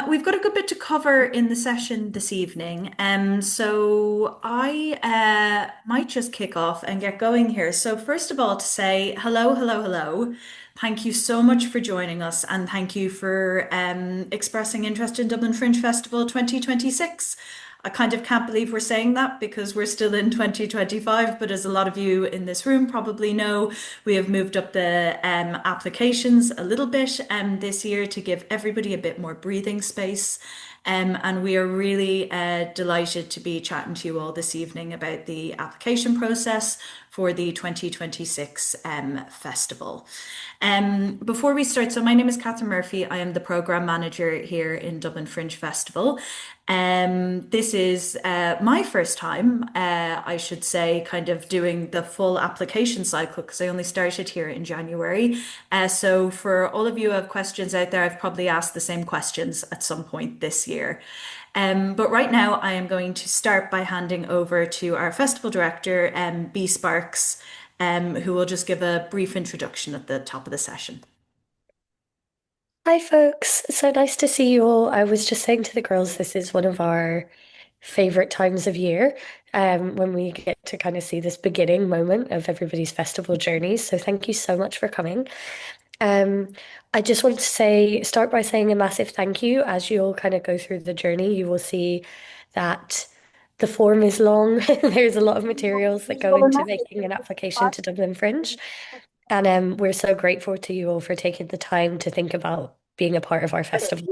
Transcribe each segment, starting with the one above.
We've got a good bit to cover in the session this evening. So I might just kick off and get going here. So first of all, to say hello, hello, hello. Thank you so much for joining us, and thank you for expressing interest in Dublin Fringe Festival 2026. I kind of can't believe we're saying that because we're still in 2025, but as a lot of you in this room probably know, we have moved up the applications a little bit this year to give everybody a bit more breathing space. And we are really delighted to be chatting to you all this evening about the application process for the 2026 festival. Before we start, so my name is Catherine Murphy. I am the program manager here in Dublin Fringe Festival. This is my first time, I should say, kind of doing the full application cycle because I only started here in January. So for all of you who have questions out there, I've probably asked the same questions at some point this year. But right now, I am going to start by handing over to our festival director, B Sparks, who will just give a brief introduction at the top of the session. Hi, folks. So nice to see you all. I was just saying to the girls, this is one of our favorite times of year, when we get to kind of see this beginning moment of everybody's festival journeys. So thank you so much for coming. Um, I just want to start by saying a massive thank you. As you'll kind of go through the journey, you will see that the form is long. There's a lot of materials that go into making an application to Dublin Fringe. And we're so grateful to you all for taking the time to think about being a part of our festival,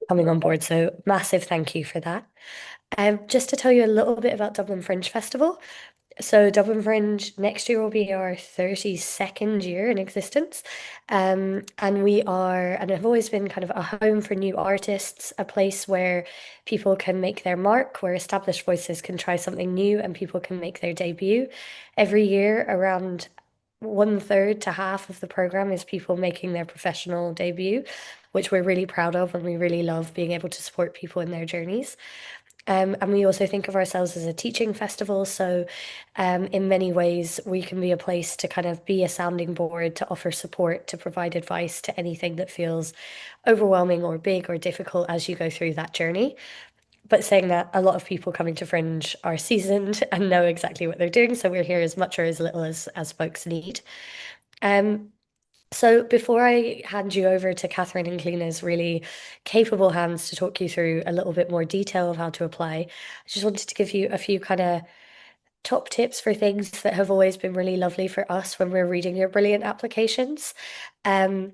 coming on board. So massive thank you for that. Just to tell you a little bit about Dublin Fringe Festival. So Dublin Fringe next year will be our 32nd year in existence. And we are, and have always been kind of a home for new artists, a place where people can make their mark, where established voices can try something new and people can make their debut. Every year, around one third to half of the program is people making their professional debut, which we're really proud of, and we really love being able to support people in their journeys. And we also think of ourselves as a teaching festival. So, in many ways, we can be a place to kind of be a sounding board, to offer support, to provide advice to anything that feels overwhelming or big or difficult as you go through that journey. But saying that, a lot of people coming to Fringe are seasoned and know exactly what they're doing. So we're here as much or as little as folks need. Um, so before I hand you over to Catherine and Clena's really capable hands to talk you through a little bit more detail of how to apply, I just wanted to give you a few kind of top tips for things that have always been really lovely for us when we're reading your brilliant applications. Um,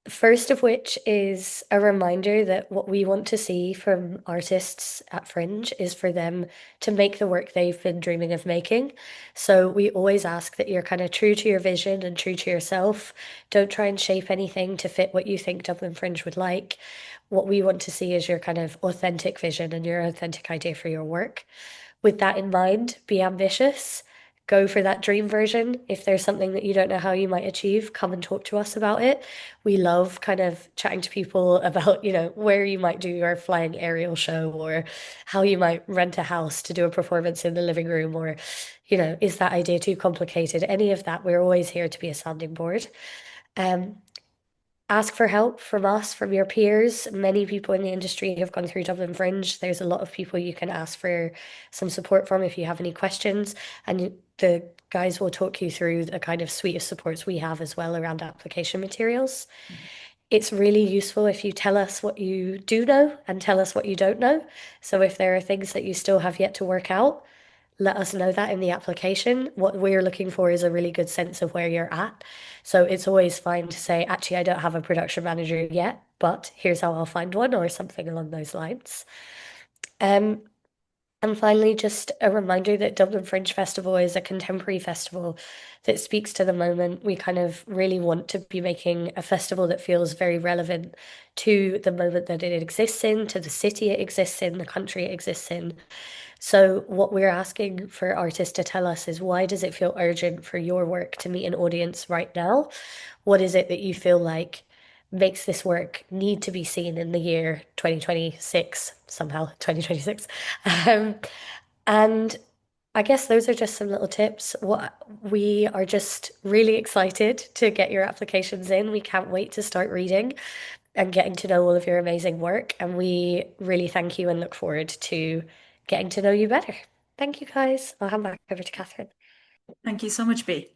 First of which is a reminder that what we want to see from artists at Fringe is for them to make the work they've been dreaming of making. So we always ask that you're kind of true to your vision and true to yourself. Don't try and shape anything to fit what you think Dublin Fringe would like. What we want to see is your kind of authentic vision and your authentic idea for your work. With that in mind, be ambitious. Go for that dream version. If there's something that you don't know how you might achieve, come and talk to us about it. We love kind of chatting to people about, where you might do your flying aerial show or how you might rent a house to do a performance in the living room or, is that idea too complicated? Any of that, we're always here to be a sounding board. Um, Ask for help from us, from your peers. Many people in the industry have gone through Dublin Fringe. There's a lot of people you can ask for some support from if you have any questions. And the guys will talk you through the kind of suite of supports we have as well around application materials. It's really useful if you tell us what you do know and tell us what you don't know. So if there are things that you still have yet to work out, let us know that in the application. What we're looking for is a really good sense of where you're at. So it's always fine to say, actually, I don't have a production manager yet, but here's how I'll find one or something along those lines. Um, and finally, just a reminder that Dublin Fringe Festival is a contemporary festival that speaks to the moment. We kind of really want to be making a festival that feels very relevant to the moment that it exists in, to the city it exists in, the country it exists in. So what we're asking for artists to tell us is, why does it feel urgent for your work to meet an audience right now? What is it that you feel like makes this work need to be seen in the year 2026, somehow 2026? Um, and I guess those are just some little tips. What we are just really excited to get your applications in. We can't wait to start reading. and getting to know all of your amazing work. And we really thank you and look forward to getting to know you better. Thank you, guys. I'll hand back over to Catherine. Thank you so much, B.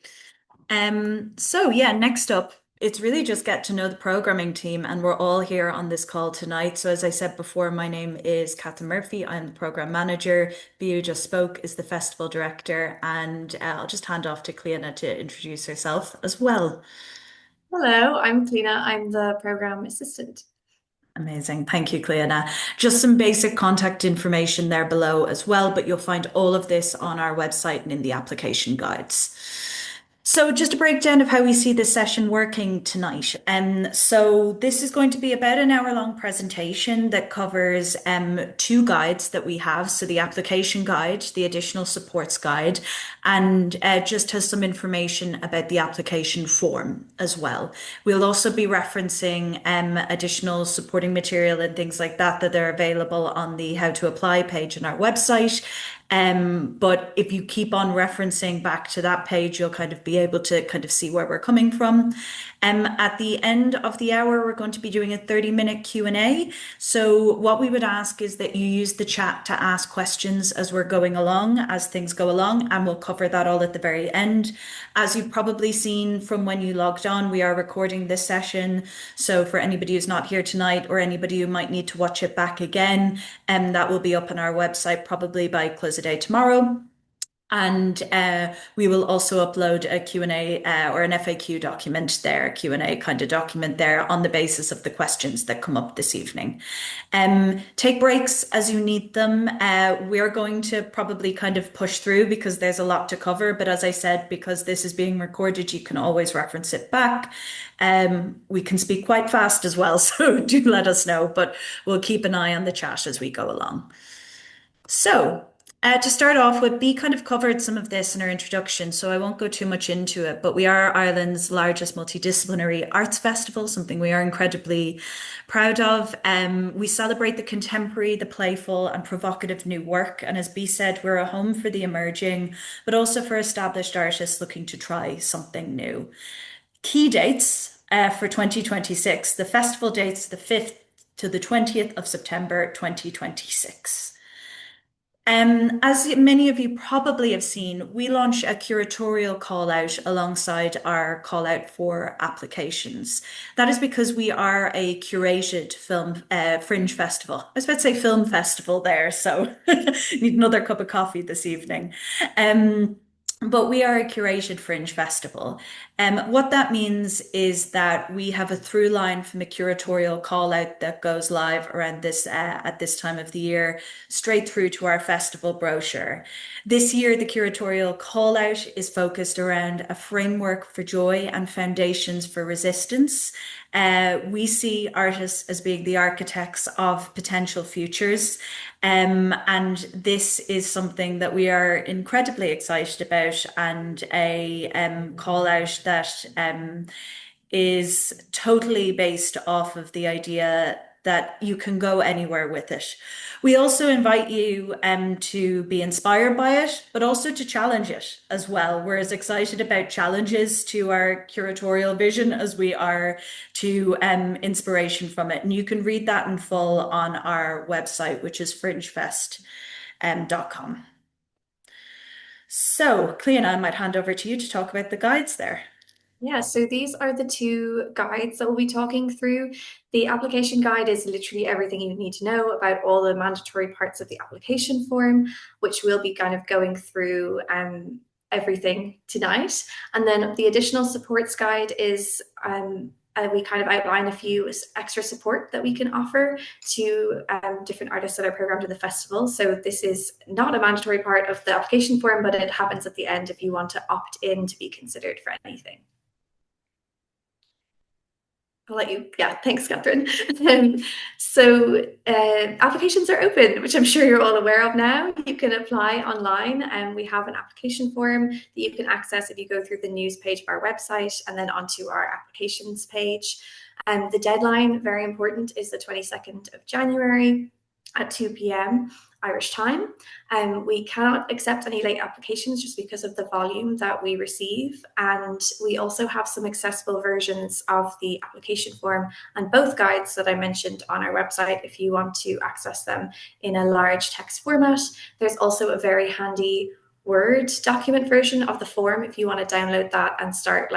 So yeah, next up, it's really just get to know the programming team, and we're all here on this call tonight. So as I said before, my name is Catherine Murphy. I'm the program manager. B, who just spoke, is the festival director, and I'll just hand off to Cleona to introduce herself as well. Hello, I'm Kalina. I'm the program assistant. Amazing. Thank you, Cleona. Just some basic contact information there below as well, but you'll find all of this on our website and in the application guides. So just a breakdown of how we see this session working tonight. So this is going to be about an hour long presentation that covers two guides that we have. So the application guide, the additional supports guide, and just has some information about the application form as well. We'll also be referencing additional supporting material and things like that that are available on the how to apply page on our website. But if you keep on referencing back to that page, you'll kind of be able to kind of see where we're coming from. At the end of the hour, we're going to be doing a 30-minute Q&A. So what we would ask is that you use the chat to ask questions as we're going along, as things go along, and we'll cover that all at the very end. As you've probably seen from when you logged on, we are recording this session. So for anybody who's not here tonight or anybody who might need to watch it back again, that will be up on our website probably by close of day tomorrow. And we will also upload a Q&A or an FAQ document there, Q&A kind of document there on the basis of the questions that come up this evening. Take breaks as you need them. We're going to probably kind of push through because there's a lot to cover. But as I said, because this is being recorded, you can always reference it back. We can speak quite fast as well, so do let us know. But we'll keep an eye on the chat as we go along. So, to start off with, Bea kind of covered some of this in her introduction, so I won't go too much into it, but we are Ireland's largest multidisciplinary arts festival, something we are incredibly proud of. We celebrate the contemporary, the playful, and provocative new work. And as Bea said, we're a home for the emerging, but also for established artists looking to try something new. Key dates for 2026, the festival dates the 5th to the 20th of September 2026. As many of you probably have seen, we launch a curatorial call out alongside our call out for applications. That is because we are a curated film fringe festival. I was about to say film festival there, so need another cup of coffee this evening. But we are a curated fringe festival. What that means is that we have a through line from a curatorial call out that goes live around this at this time of the year, straight through to our festival brochure. This year, the curatorial call out is focused around a framework for joy and foundations for resistance. We see artists as being the architects of potential futures. And this is something that we are incredibly excited about, and a call out that is totally based off of the idea that you can go anywhere with it. We also invite you to be inspired by it, but also to challenge it as well. We're as excited about challenges to our curatorial vision as we are to inspiration from it. And you can read that in full on our website, which is fringefest.com. So, Cleona, I might hand over to you to talk about the guides there. Yeah, so these are the two guides that we'll be talking through. The application guide is literally everything you need to know about all the mandatory parts of the application form, which we'll be kind of going through everything tonight. And then the additional supports guide is we kind of outline a few extra support that we can offer to different artists that are programmed in the festival. So this is not a mandatory part of the application form, but it happens at the end if you want to opt in to be considered for anything. I'll let you, yeah, thanks, Catherine. Applications are open, which I'm sure you're all aware of now. You can apply online, and we have an application form that you can access if you go through the news page of our website and then onto our applications page. The deadline, very important, is the 22nd of January. at 2 p.m. Irish time. We cannot accept any late applications just because of the volume that we receive. And we also have some accessible versions of the application form and both guides that I mentioned on our website if you want to access them in a large text format. There's also a very handy Word document version of the form if you want to download that and start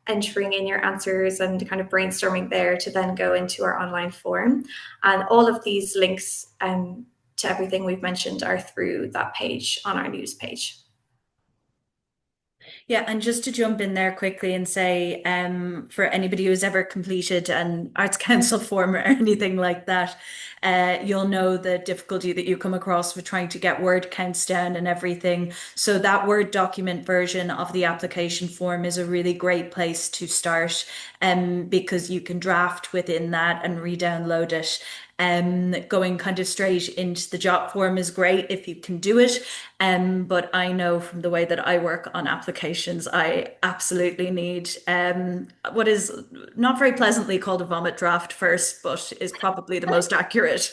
entering in your answers and kind of brainstorming there to then go into our online form. And all of these links to everything we've mentioned are through that page on our news page. Yeah, and just to jump in there quickly and say, for anybody who's ever completed an Arts Council form or anything like that, you'll know the difficulty that you come across with trying to get word counts down and everything. So that Word document version of the application form is a really great place to start, because you can draft within that and re-download it. Going kind of straight into the job form is great if you can do it. But I know from the way that I work on applications, I absolutely need what is not very pleasantly called a vomit draft first, but is probably the most accurate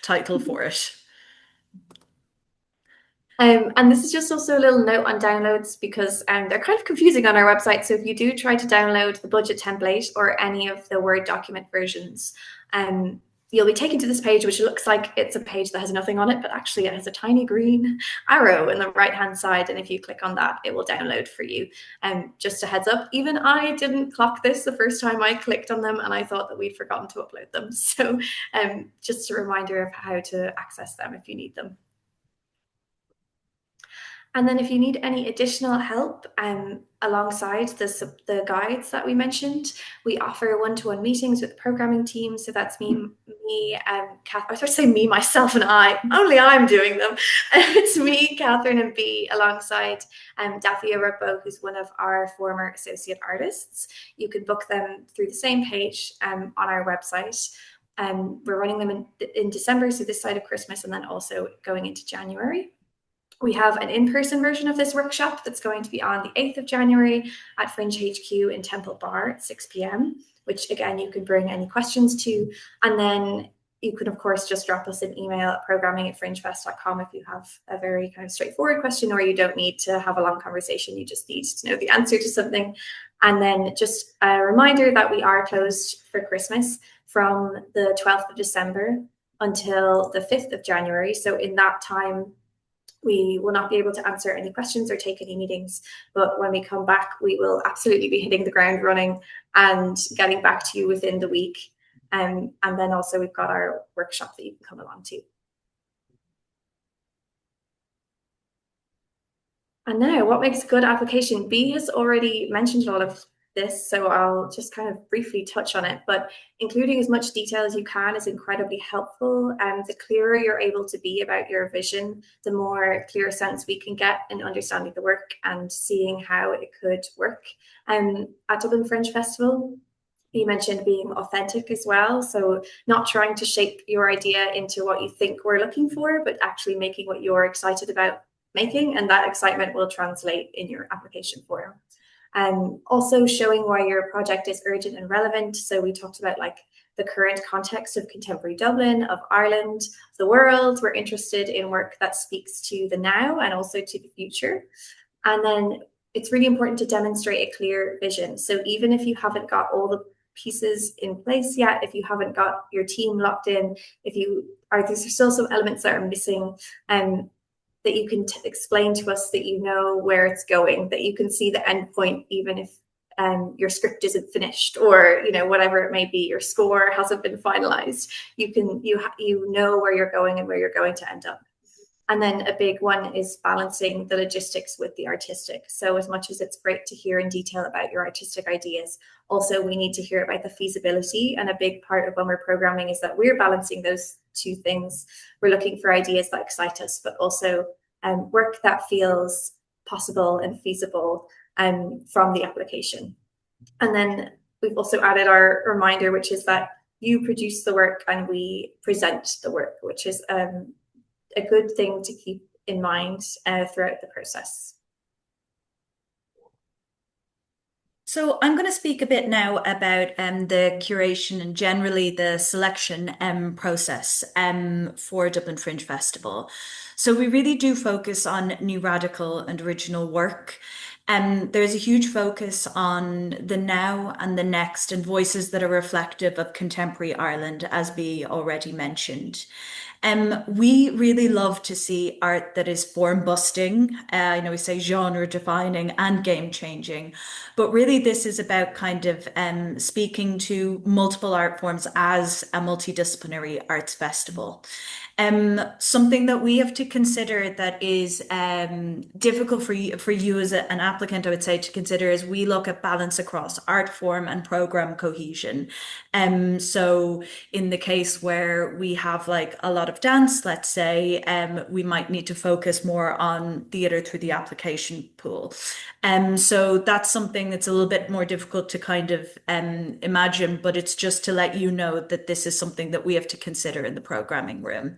title for it. And this is just also a little note on downloads because they're kind of confusing on our website. So if you do try to download the budget template or any of the Word document versions, you'll be taken to this page, which looks like it's a page that has nothing on it, but actually it has a tiny green arrow in the right-hand side. And if you click on that, it will download for you. Just a heads up, even I didn't clock this the first time I clicked on them, and I thought that we'd forgotten to upload them. So just a reminder of how to access them if you need them. And then if you need any additional help alongside the guides that we mentioned, we offer one-to-one meetings with programming teams. So that's me, Kath, I was going to say me, myself, and I. Only I'm doing them. It's me, Catherine, and B, alongside Dathia Ruppo, who's one of our former associate artists. You can book them through the same page on our website. We're running them in December, so this side of Christmas, and then also going into January. We have an in-person version of this workshop that's going to be on the 8th of January at Fringe HQ in Temple Bar at 6 p.m, which again, you can bring any questions to. And then you can, of course, just drop us an email at programming@fringefest.com if you have a very kind of straightforward question, or you don't need to have a long conversation. You just need to know the answer to something. And then just a reminder that we are closed for Christmas from the 12th of December until the 5th of January. So in that time, we will not be able to answer any questions or take any meetings, but when we come back, we will absolutely be hitting the ground running and getting back to you within the week. And then also we've got our workshop that you can come along to. And now, what makes a good application? B has already mentioned all of this, so I'll just kind of briefly touch on it, but including as much detail as you can is incredibly helpful. And the clearer you're able to be about your vision, the more clear sense we can get in understanding the work and seeing how it could work. At Dublin Fringe Festival, you mentioned being authentic as well. So not trying to shape your idea into what you think we're looking for, but actually making what you're excited about making, and that excitement will translate in your application form. Also showing why your project is urgent and relevant. So we talked about the current context of contemporary Dublin, of Ireland, of the world. We're interested in work that speaks to the now and also to the future. And then it's really important to demonstrate a clear vision. So even if you haven't got all the pieces in place yet, if you haven't got your team locked in, there's still some elements that are missing, that you can explain to us, that you know where it's going, that you can see the end point, even if your script isn't finished, or whatever it may be, your score hasn't been finalized. You know where you're going and where you're going to end up. And then a big one is balancing the logistics with the artistic. So as much as it's great to hear in detail about your artistic ideas, also we need to hear about the feasibility. And a big part of when we're programming is that we're balancing those two things. We're looking for ideas that excite us, but also work that feels possible and feasible from the application. And then we've also added our reminder, which is that you produce the work and we present the work, which is a good thing to keep in mind throughout the process. So I'm going to speak a bit now about the curation and generally the selection process for Dublin Fringe Festival. So we really do focus on new radical and original work. There's a huge focus on the now and the next and voices that are reflective of contemporary Ireland, as we already mentioned. We really love to see art that is form busting. I know we say genre defining and game changing, but really this is about kind of speaking to multiple art forms as a multidisciplinary arts festival. Something that we have to consider that is difficult for you as an applicant, I would say, to consider is we look at balance across art form and program cohesion. So in the case where we have like a lot of dance, let's say, we might need to focus more on theatre through the application pool. So that's something that's a little bit more difficult to kind of imagine, but it's just to let you know that this is something that we have to consider in the programming room.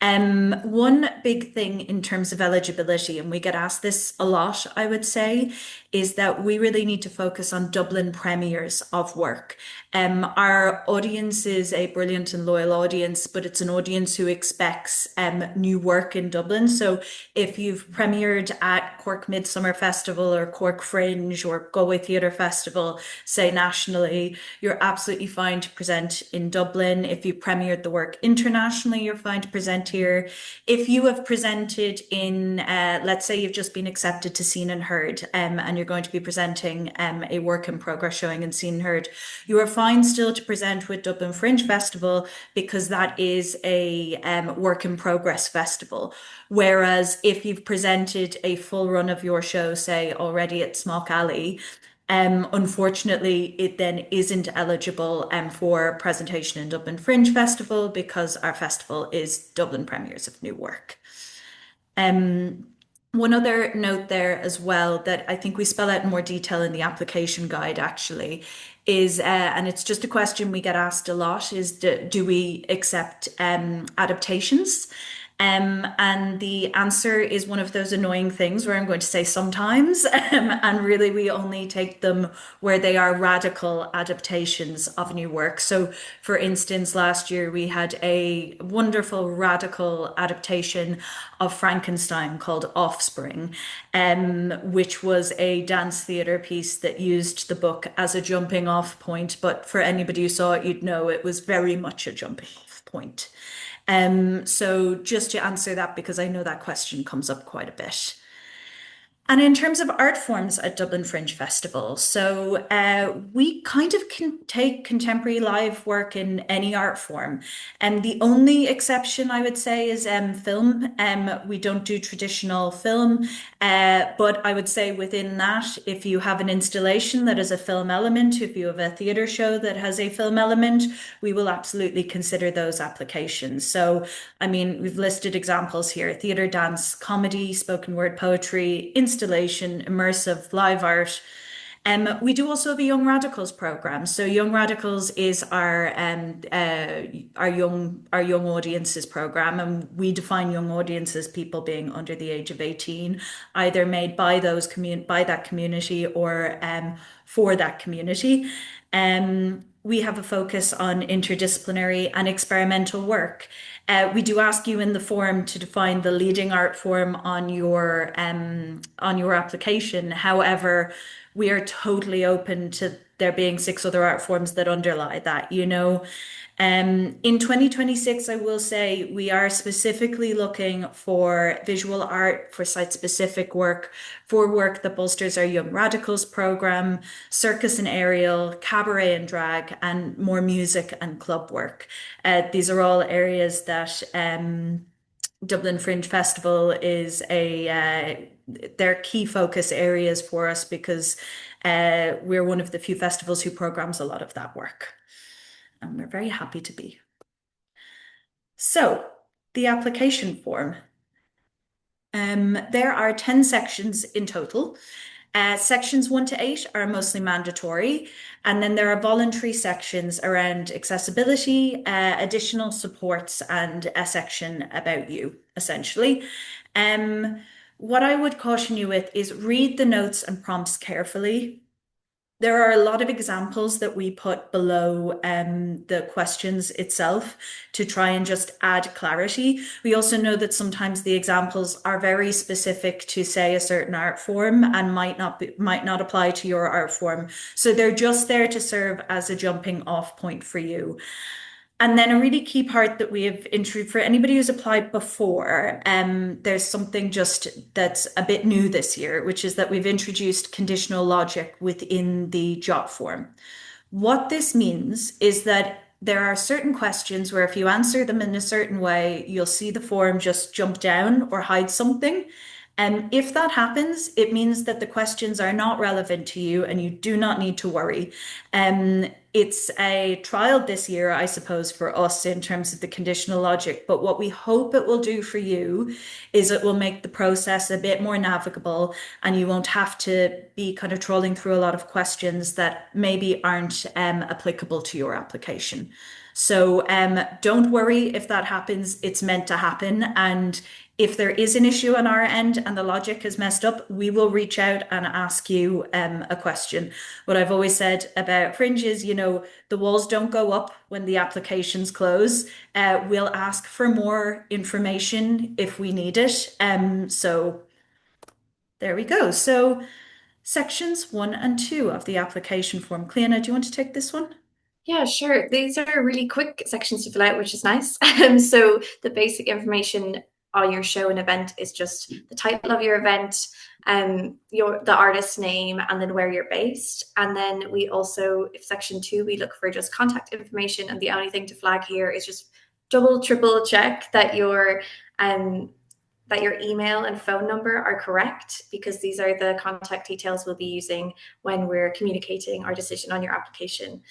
One big thing in terms of eligibility, and we get asked this a lot, I would say, is that we really need to focus on Dublin premieres of work. Our audience is a brilliant and loyal audience, but it's an audience who expects new work in Dublin. So if you've premiered at Cork Midsummer Festival or Cork Fringe or Galway Theatre Festival, say nationally, you're absolutely fine to present in Dublin. If you premiered the work internationally, you're fine to present here. If you have presented in, let's say you've just been accepted to Seen and Heard, and you're going to be presenting a work in progress showing in Seen and Heard, you are fine still to present with Dublin Fringe Festival because that is a work in progress festival. Whereas if you've presented a full run of your show, say already at Smock Alley, unfortunately, it then isn't eligible for presentation in Dublin Fringe Festival because our festival is Dublin Premieres of New Work. Um, One other note there as well that I think we spell out in more detail in the application guide actually is, and it's just a question we get asked a lot, is do we accept adaptations? And the answer is one of those annoying things where I'm going to say sometimes, and really we only take them where they are radical adaptations of new work. So, for instance, last year we had a wonderful radical adaptation of Frankenstein called Offspring, which was a dance theatre piece that used the book as a jumping off point. But for anybody who saw it, you'd know it was very much a jumping off point. So just to answer that, because I know that question comes up quite a bit. And in terms of art forms at Dublin Fringe Festival, so we kind of can take contemporary live work in any art form. And the only exception I would say is film. We don't do traditional film, but I would say within that, if you have an installation that has a film element, if you have a theatre show that has a film element, we will absolutely consider those applications. So, I mean, we've listed examples here: theatre, dance, comedy, spoken word poetry, installation, immersive, live art. We do also have a Young Radicals program. So Young Radicals is our young audiences program, and we define young audiences people being under the age of 18, either made by by that community or for that community. We have a focus on interdisciplinary and experimental work. We do ask you in the form to define the leading art form on your application. However, we are totally open to there being six other art forms that underlie that, you know. In 2026, I will say we are specifically looking for visual art, for site-specific work, for work that bolsters our Young Radicals program, circus and aerial, cabaret and drag, and more music and club work. These are all areas that Dublin Fringe Festival is they're key focus areas for us because we're one of the few festivals who programs a lot of that work. And we're very happy to be. So, the application form. There are 10 sections in total. Sections 1 to 8 are mostly mandatory, and then there are voluntary sections around accessibility, additional supports, and a section about you, essentially. What I would caution you with is read the notes and prompts carefully. There are a lot of examples that we put below the questions itself to try and just add clarity. We also know that sometimes the examples are very specific to, say, a certain art form and might not apply to your art form. So they're just there to serve as a jumping off point for you. And then a really key part that we have introduced for anybody who's applied before, there's something just that's a bit new this year, which is that we've introduced conditional logic within the job form. What this means is that there are certain questions where if you answer them in a certain way, you'll see the form just jump down or hide something. And if that happens, it means that the questions are not relevant to you and you do not need to worry. It's a trial this year, I suppose, for us in terms of the conditional logic. But what we hope it will do for you is it will make the process a bit more navigable and you won't have to be kind of trawling through a lot of questions that maybe aren't applicable to your application. So don't worry if that happens. It's meant to happen. And if there is an issue on our end and the logic is messed up, we will reach out and ask you a question. What I've always said about Fringe is, the walls don't go up when the applications close. We'll ask for more information if we need it. So there we go. So sections 1 and 2 of the application form. Cleana, do you want to take this one? Yeah, sure. These are really quick sections to fill out, which is nice. So the basic information on your show and event is just the title of your event, the artist's name, and then where you're based. And then we also, if section 2, we look for just contact information. And the only thing to flag here is just double, triple check that your email and phone number are correct, because these are the contact details we'll be using when we're communicating our decision on your application.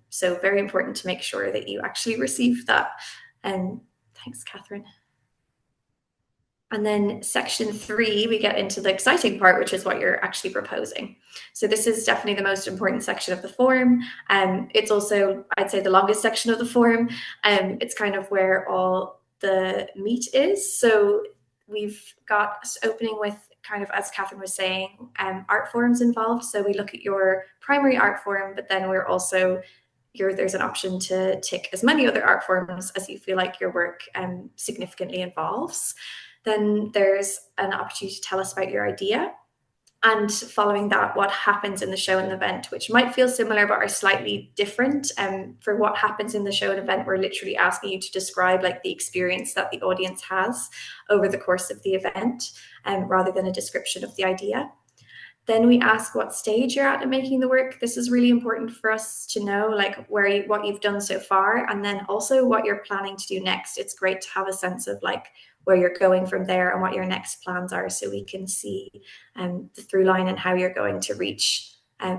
So very important to make sure that you actually receive that. Thanks, Catherine. And then section 3, we get into the exciting part, which is what you're actually proposing. So this is definitely the most important section of the form. It's also, I'd say, the longest section of the form. It's kind of where all the meat is. So we've got opening with kind of, as Catherine was saying, art forms involved. So we look at your primary art form, but then we're also there's an option to tick as many other art forms as you feel like your work significantly involves. Then there's an opportunity to tell us about your idea. And following that, what happens in the show and event, which might feel similar but are slightly different. For what happens in the show and event, we're literally asking you to describe like the experience that the audience has over the course of the event, rather than a description of the idea. Then we ask what stage you're at in making the work. This is really important for us to know, like what you've done so far, and then also what you're planning to do next. It's great to have a sense of like where you're going from there and what your next plans are, so we can see the through line and how you're going to reach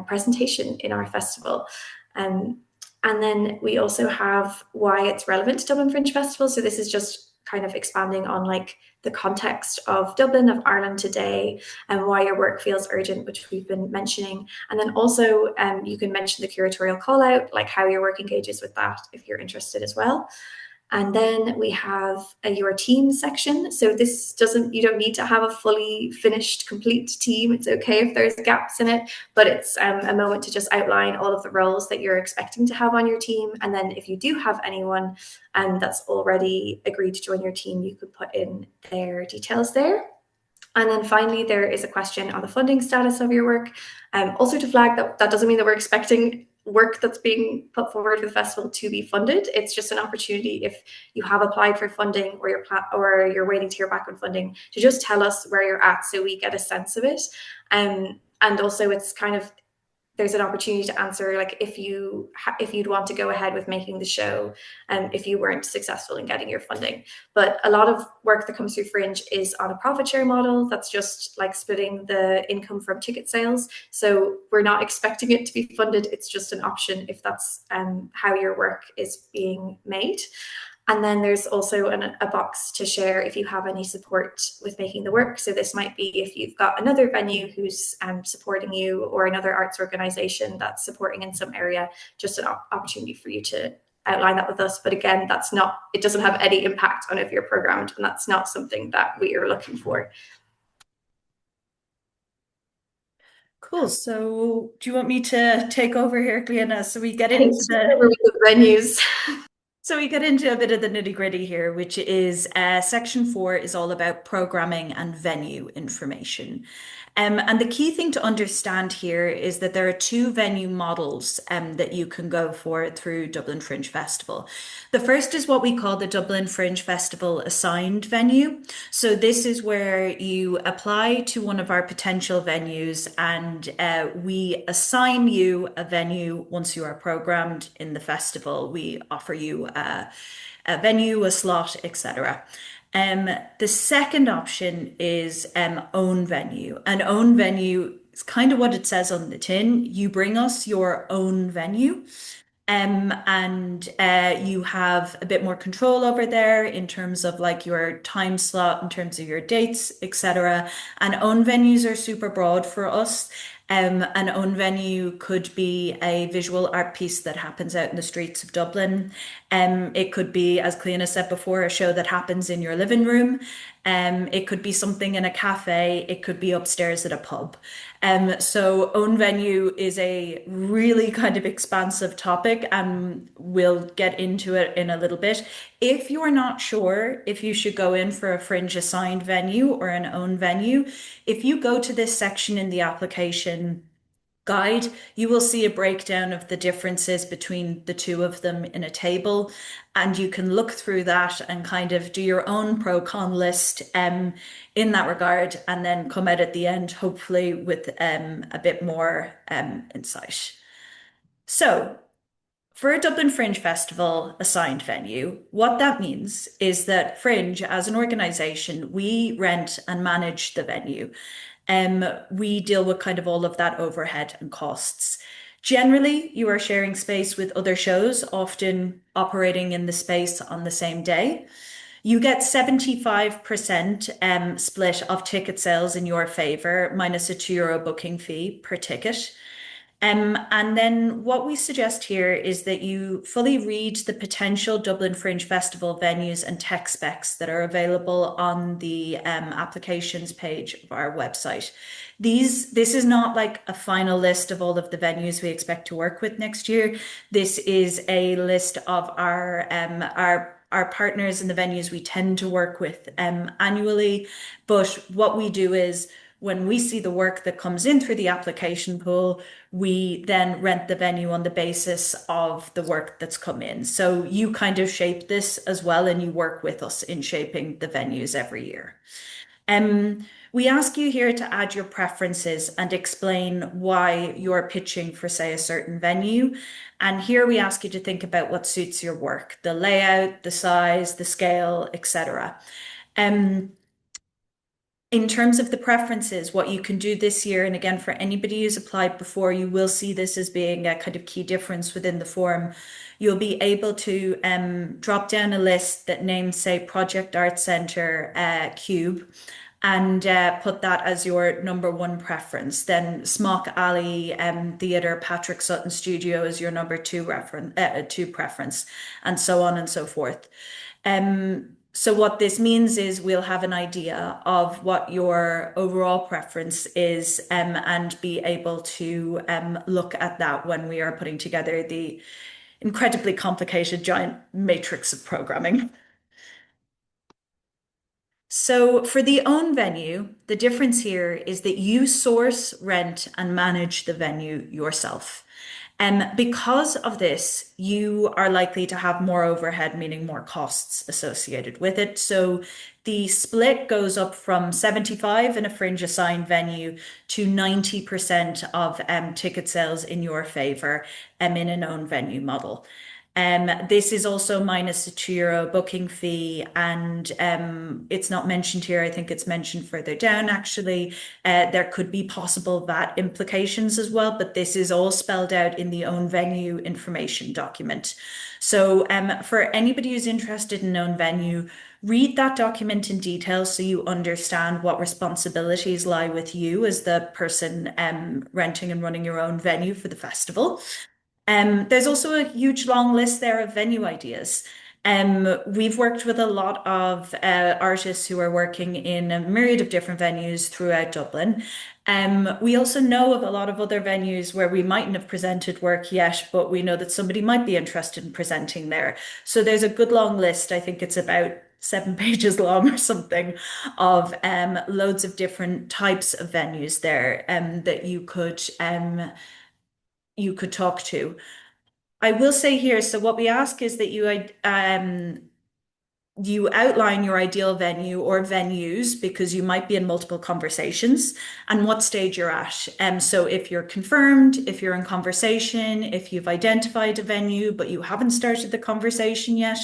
presentation in our festival. And then we also have why it's relevant to Dublin Fringe Festival. So this is just kind of expanding on like the context of Dublin, of Ireland today, and why your work feels urgent, which we've been mentioning. And then also you can mention the curatorial call out, like how your work engages with that if you're interested as well. And then we have your team section. So this you don't need to have a fully finished, complete team. It's okay if there's gaps in it, but it's a moment to just outline all of the roles that you're expecting to have on your team. And then if you do have anyone that's already agreed to join your team, you could put in their details there. And then finally, there is a question on the funding status of your work. Also to flag that doesn't mean that we're expecting work that's being put forward for the festival to be funded. It's just an opportunity, if you have applied for funding or you're waiting to hear back on funding, to just tell us where you're at so we get a sense of it. And also it's kind of, there's an opportunity to answer like if you'd want to go ahead with making the show if you weren't successful in getting your funding. But a lot of work that comes through Fringe is on a profit share model. That's just like splitting the income from ticket sales. So we're not expecting it to be funded. It's just an option if that's how your work is being made. And then there's also a box to share if you have any support with making the work. So this might be if you've got another venue who's supporting you, or another arts organization that's supporting in some area, just an opportunity for you to outline that with us. But again, it doesn't have any impact on if you're programmed, and that's not something that we are looking for. Cool. So, do you want me to take over here, Cleona? So we get Thanks into for with the venues. a bit of the nitty-gritty here, which is section 4 is all about programming and venue information. And the key thing to understand here is that there are two venue models that you can go for through Dublin Fringe Festival. The first is what we call the Dublin Fringe Festival assigned venue. So this is where you apply to one of our potential venues and we assign you a venue once you are programmed in the festival. We offer you a venue, a slot, etc. The second option is own venue. An own venue is kind of what it says on the tin. You bring us your own venue. And you have a bit more control over there in terms of like your time slot, in terms of your dates, etc. And own venues are super broad for us. An own venue could be a visual art piece that happens out in the streets of Dublin. It could be, as Cleona said before, a show that happens in your living room. It could be something in a cafe. It could be upstairs at a pub. So own venue is a really kind of expansive topic, and we'll get into it in a little bit. If you're not sure if you should go in for a fringe assigned venue or an own venue, if you go to this section in the application guide, you will see a breakdown of the differences between the two of them in a table, and you can look through that and kind of do your own pro con list in that regard, and then come out at the end, hopefully, with a bit more insight. So, for a Dublin Fringe Festival assigned venue, what that means is that Fringe, as an organisation, we rent and manage the venue. We deal with kind of all of that overhead and costs. Generally, you are sharing space with other shows, often operating in the space on the same day. You get 75% split of ticket sales in your favour, minus a €2 booking fee per ticket. And then what we suggest here is that you fully read the potential Dublin Fringe Festival venues and tech specs that are available on the applications page of our website. This is not like a final list of all of the venues we expect to work with next year. This is a list of our partners and the venues we tend to work with annually. But what we do is when we see the work that comes in through the application pool, we then rent the venue on the basis of the work that's come in. So you kind of shape this as well, and you work with us in shaping the venues every year. We ask you here to add your preferences and explain why you're pitching for, say, a certain venue. And here we ask you to think about what suits your work, the layout, the size, the scale, etc. In terms of the preferences, what you can do this year, and again, for anybody who's applied before, you will see this as being a kind of key difference within the form. You'll be able to drop down a list that names, say, Project Art Centre Cube, and put that as your number one preference. Then Smock Alley Theatre, Patrick Sutton Studio is your number two preference, and so on and so forth. So what this means is we'll have an idea of what your overall preference is, and be able to look at that when we are putting together the incredibly complicated giant matrix of programming. So for the own venue, the difference here is that you source, rent, and manage the venue yourself. And because of this, you are likely to have more overhead, meaning more costs associated with it. So the split goes up from 75 in a fringe assigned venue to 90% of ticket sales in your favor in an own venue model. This is also minus a €2 booking fee, and it's not mentioned here. I think it's mentioned further down, actually. There could be possible VAT implications as well, but this is all spelled out in the own venue information document. So for anybody who's interested in own venue, read that document in detail so you understand what responsibilities lie with you as the person renting and running your own venue for the festival. There's also a huge long list there of venue ideas. We've worked with a lot of artists who are working in a myriad of different venues throughout Dublin. We also know of a lot of other venues where we mightn't have presented work yet, but we know that somebody might be interested in presenting there. So there's a good long list. I think it's about 7 pages long or something of loads of different types of venues there that you could talk to. I will say here, so what we ask is that you outline your ideal venue or venues because you might be in multiple conversations and what stage you're at. So if you're confirmed, if you're in conversation, if you've identified a venue but you haven't started the conversation yet,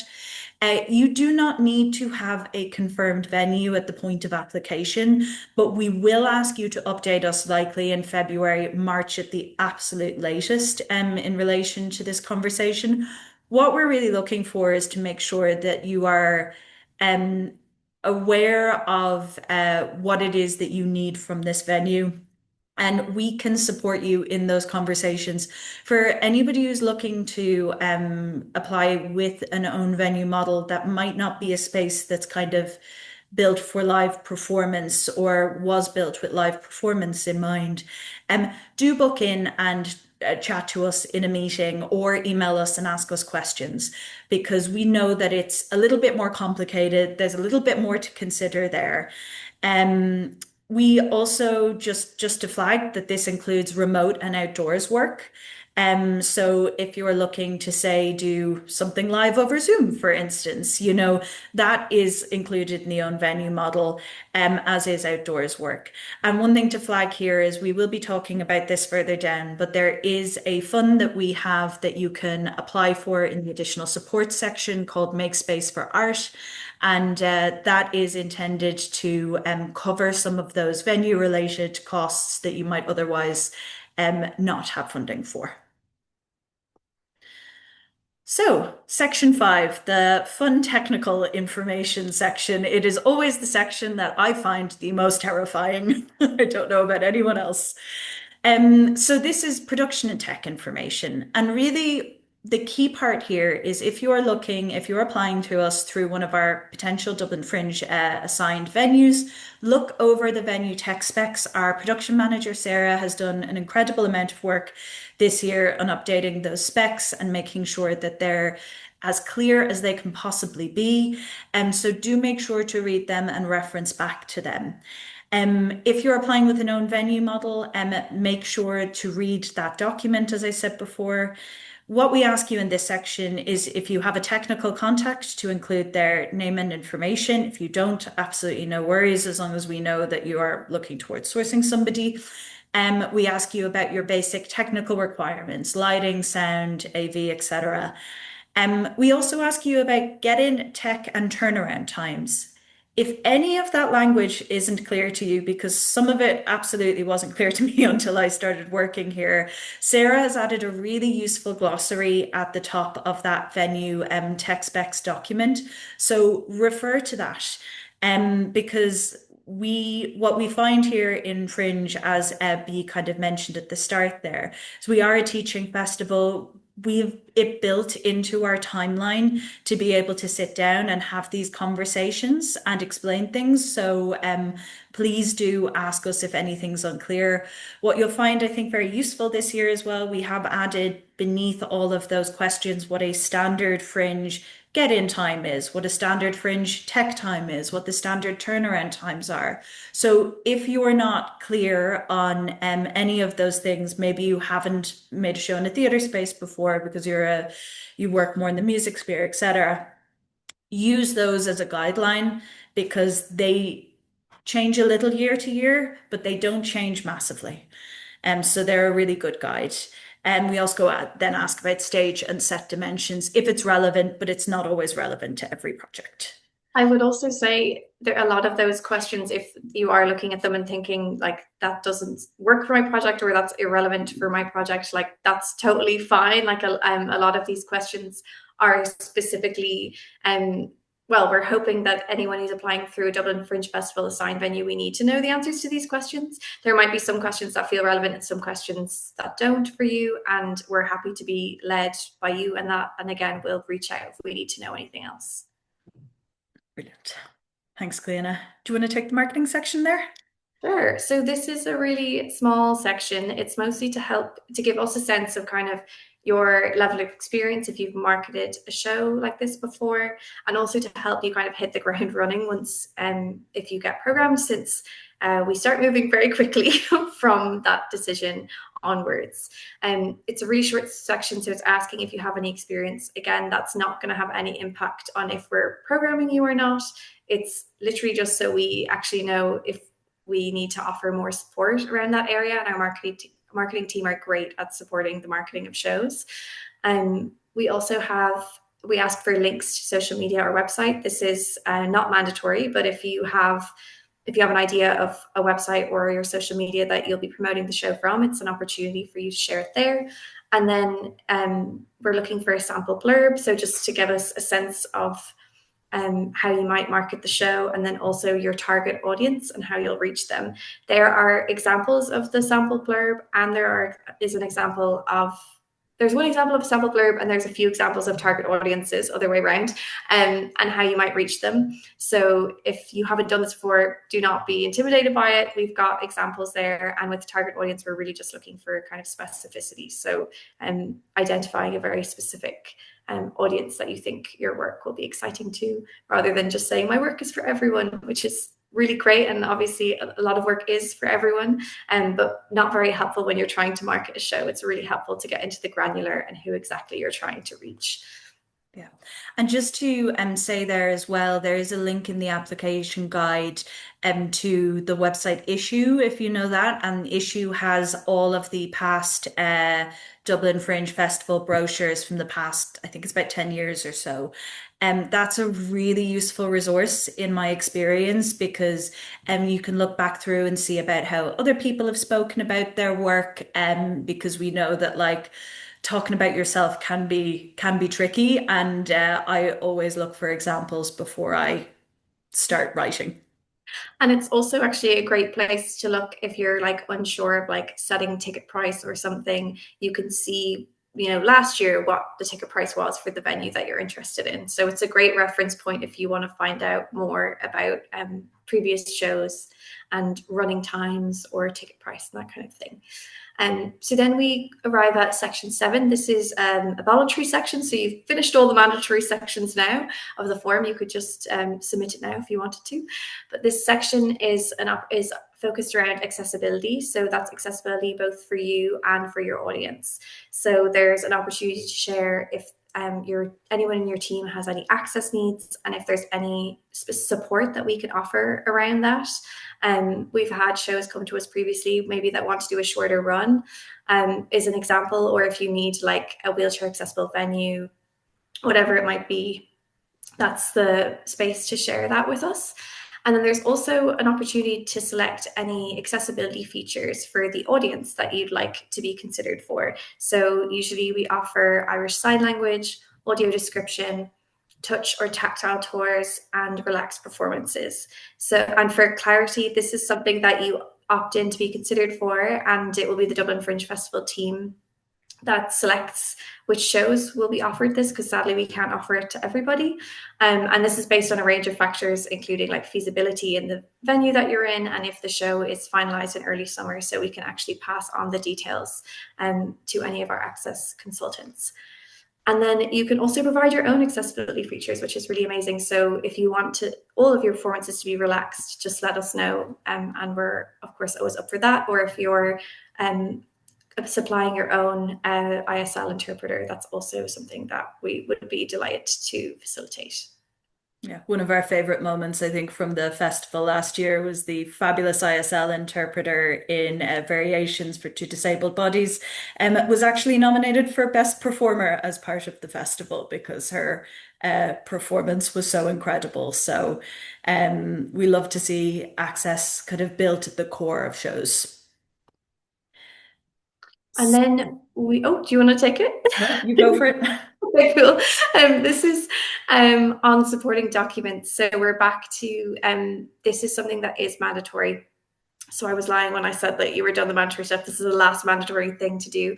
you do not need to have a confirmed venue at the point of application, but we will ask you to update us likely in February, March at the absolute latest in relation to this conversation. What we're really looking for is to make sure that you are um, aware of what it is that you need from this venue. And we can support you in those conversations. For anybody who's looking to apply with an own venue model, that might not be a space that's kind of built for live performance or was built with live performance in mind. Do book in and chat to us in a meeting or email us and ask us questions because we know that it's a little bit more complicated. There's a little bit more to consider there. Um, we also just to flag that this includes remote and outdoors work. So if you're looking to say do something live over Zoom, for instance, that is included in the own venue model, as is outdoors work. And one thing to flag here is we will be talking about this further down, but there is a fund that we have that you can apply for in the additional support section called Make Space for Art. And that is intended to cover some of those venue related costs that you might otherwise not have funding for. So, section 5, the fun technical information section. It is always the section that I find the most terrifying. I don't know about anyone else. So this is production and tech information. And really, the key part here is if you're applying to us through one of our potential Dublin Fringe assigned venues, look over the venue tech specs. Our production manager, Sarah, has done an incredible amount of work this year on updating those specs and making sure that they're as clear as they can possibly be. So do make sure to read them and reference back to them. If you're applying with a known venue model, make sure to read that document, as I said before. What we ask you in this section is if you have a technical contact to include their name and information. If you don't, absolutely no worries, as long as we know that you are looking towards sourcing somebody. We ask you about your basic technical requirements, lighting, sound, AV, etc. We also ask you about get-in, tech, and turnaround times. If any of that language isn't clear to you, because some of it absolutely wasn't clear to me until I started working here, Sarah has added a really useful glossary at the top of that venue tech specs document. So refer to that because what we find here in Fringe, as Bea kind of mentioned at the start there, is we are a teaching festival. We've it built into our timeline to be able to sit down and have these conversations and explain things. So please do ask us if anything's unclear. What you'll find, I think, very useful this year as well, we have added beneath all of those questions what a standard Fringe get-in time is, what a standard Fringe tech time is, what the standard turnaround times are. So if you are not clear on any of those things, maybe you haven't made a show in a theatre space before because you work more in the music sphere, etc. Use those as a guideline because they change a little year to year, but they don't change massively. So they're a really good guide. And we also then ask about stage and set dimensions if it's relevant, but it's not always relevant to every project. I would also say there are a lot of those questions, if you are looking at them and thinking like that doesn't work for my project or that's irrelevant for my project, like that's totally fine. Like a lot of these questions are specifically well, we're hoping that anyone who's applying through a Dublin Fringe Festival assigned venue, we need to know the answers to these questions. There might be some questions that feel relevant and some questions that don't for you, and we're happy to be led by you and that. And again, we'll reach out if we need to know anything else. Brilliant. Thanks, Gleana. Do you want to take the marketing section there? Sure. So this is a really small section. It's mostly to help to give us a sense of kind of your level of experience if you've marketed a show like this before, and also to help you kind of hit the ground running once if you get programmed, since we start moving very quickly from that decision onwards. It's a really short section, so it's asking if you have any experience. Again, that's not going to have any impact on if we're programming you or not. It's literally just so we actually know if we need to offer more support around that area, and our marketing team are great at supporting the marketing of shows. We also we ask for links to social media or website. This is not mandatory, but if you have an idea of a website or your social media that you'll be promoting the show from, it's an opportunity for you to share it there. And then we're looking for a sample blurb, so just to give us a sense of how you might market the show, and then also your target audience and how you'll reach them. There are examples of the sample blurb, and there's one example of a sample blurb, and there's a few examples of target audiences, other way around, and how you might reach them. So if you haven't done this before, do not be intimidated by it. We've got examples there, and with the target audience, we're really just looking for kind of specificity. So identifying a very specific audience that you think your work will be exciting to, rather than just saying my work is for everyone, which is really great, and obviously a lot of work is for everyone, but not very helpful when you're trying to market a show. It's really helpful to get into the granular and who exactly you're trying to reach. Yeah. And just to say there as well, there is a link in the application guide to the website Issue, if you know that. And Issue has all of the past Dublin Fringe Festival brochures from the past, I think it's about 10 years or so. That's a really useful resource in my experience, because you can look back through and see about how other people have spoken about their work, because we know that like talking about yourself can be tricky, and I always look for examples before I start writing. And it's also actually a great place to look if you're like unsure of like setting ticket price or something. You can see, last year what the ticket price was for the venue that you're interested in. So it's a great reference point if you want to find out more about previous shows and running times or ticket price and that kind of thing. So then we arrive at section 7. This is a voluntary section. So you've finished all the mandatory sections now of the form. You could just submit it now if you wanted to. But this section is focused around accessibility. So that's accessibility both for you and for your audience. So there's an opportunity to share if anyone in your team has any access needs, and if there's any support that we can offer around that. We've had shows come to us previously, maybe that want to do a shorter run, is an example, or if you need like a wheelchair accessible venue, whatever it might be, that's the space to share that with us. And then there's also an opportunity to select any accessibility features for the audience that you'd like to be considered for. So usually we offer Irish Sign Language, audio description, touch or tactile tours, and relaxed performances. So, and for clarity, this is something that you opt in to be considered for, and it will be the Dublin Fringe Festival team that selects which shows will be offered this, because sadly we can't offer it to everybody. And this is based on a range of factors, including like feasibility in the venue that you're in, and if the show is finalized in early summer, so we can actually pass on the details to any of our access consultants. And then you can also provide your own accessibility features, which is really amazing. So if you want all of your performances to be relaxed, just let us know. And we're, of course, always up for that. Or if you're supplying your own ISL interpreter, that's also something that we would be delighted to facilitate. Yeah, one of our favorite moments, I think, from the festival last year was the fabulous ISL interpreter in Variations for Two Disabled Bodies. Was actually nominated for Best Performer as part of the festival because her performance was so incredible. So we love to see access kind of built at the core of shows. And then do you want to take it? No, you go for it. Okay, cool. This is On supporting documents. So we're back to this is something that is mandatory. So I was lying when I said that you were done the mandatory stuff. This is the last mandatory thing to do.